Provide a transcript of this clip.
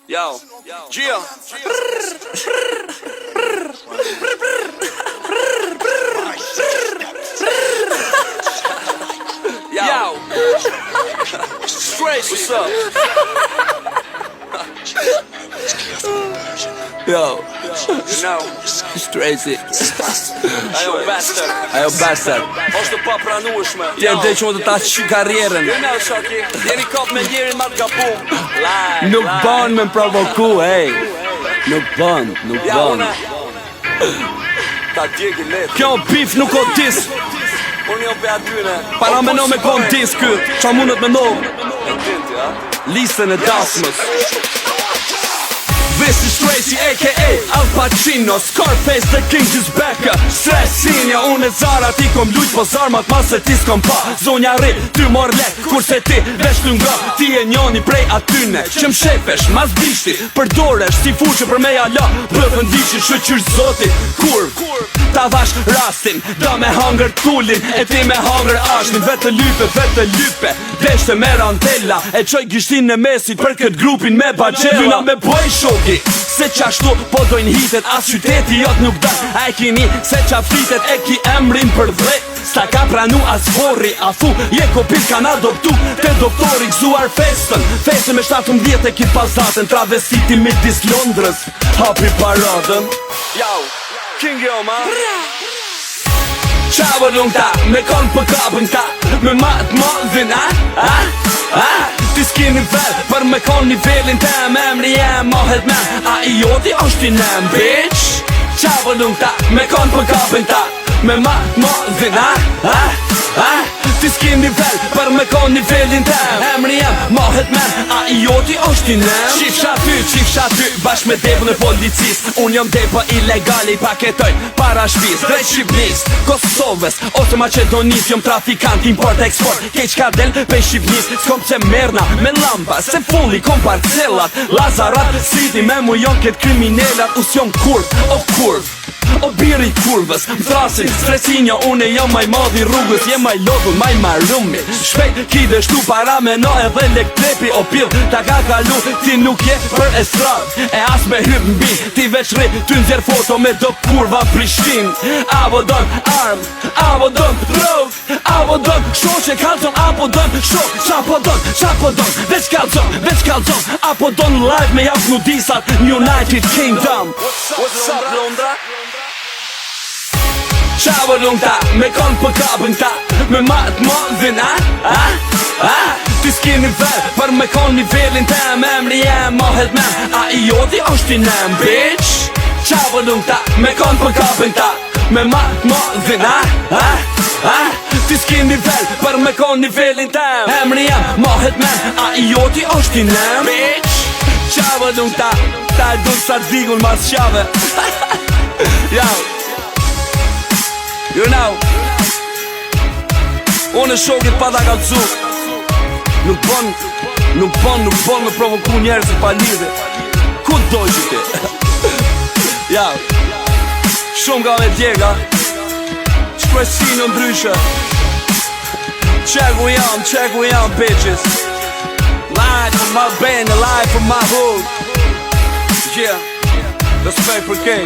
Yo, Gia. Yo, Stracy, what's up? Yo, You know, Stracy. ajo bastard. Ajo bastard. Është pa pranueshme. Tjerë dhe që më të ta që karrierën. You know, Shaki, jeni kap me njerin ma t'gabum. Nuk ban me provoku, ej. Nuk ban. Ja, une ta djegi letë. Kjo pif nuk o dis. Unë jo për atyne. Para me no me kon dis kë. Qa mundet me no? E tinti, ha? Listën e dasmës. This is Stracy a.k.a. Al Pacino, Scarface, the king is back. Stresinja, unë e Zara, ti kom lujt po zarmat ma se ti s'kom pa. Zonja ri, ty mor lek, kurse ti vesh të nga. Ti e njoni prej atyne, që m'shefesh, mas bishti. Përdoresh, si fuqe për me jala. Bëfën dishi, shëqyr zoti, kurv. Ta vash rastin, da me hangër tullin. E ti me hangër ashtin, vetë lype. Deshte me rantella, e qoj gishtin në mesit për këtë grupin me bajela. Luna me boj shoki, se qashtu po dojnë hitet. As qyteti jot nuk da, a e kini se qa fritet. E ki emrin për dhe, sta ka pranu as vorri. A fu, je kopit kan adoptu, te doktori gzuar festën. Festën me 17 e kit pasatën, travestiti midis Londrës. Hapi paradën. Yo, King yo, ma. Qavo lung ta, me kon për kapën ta. Me matë modhin, Ti s'ki nivel, për me kon nivelin tem. Emri jem, mohet me, a i joti është i nem, bitch. Qavo lung ta, me kon për kapën ta. Me matë modhin, Ti s'ki nivel, për me kon nivelin tem. Emri jem, mohet me, a i joti është i nem. Qifsha ty, bashk me debën e policis. Unë jom depa ilegali, paketoj para shpis. Drejt Shqipnis, Kosovës, ose Macedonis. Jom trafikant, import-export, kej qka del pe Shqipnis. S'kom që merna me lamba, se fulli kom parcellat. Lazarat, siti me mu jon ket kriminellat. Us jom kurv, o biri kurvës. M'thrasin, Stresinja, une jam maj madhi rrugës. Jem maj lodhun, maj marrumi. Shpejt ki dështu para me no edhe lek trepi. O pil, ta ka kalu, ti nuk je për estrad. E as me hyp mbi, ti veç ri, ty nxer foto me do kurva Prishtin. Apo don arm, apo don rov, apo don shoqe kalzon, apo don shok. Qapo don, veç kalzon, apo don live me javë nudisat United Kingdom. What's up, Londra? Qavo lung ta, me kon për kapën ta. Me matë modhin, Ti s'ki nivel, për me kon nivelin tem. Emri jem, mohet me, a i joti është i nem, bitch. Qavo lung ta, me kon për kapën ta. Me matë modhin, Ti s'ki nivel, për me kon nivelin tem. Emri jem, mohet me, a i joti është i nem, bitch. Qavo lung ta, ta e duk sa t'zigull mas qave. Yo, you know, unë e shokit pa da kalcu. Nuk bon me provoku njerëzit pa lidhe. Ku dojqë ti? Ja, shumë ka me tjeka. Shpresino ndryshe. Check we jam, bitches. Live from my band, live from my hood. Yeah, respect për kej.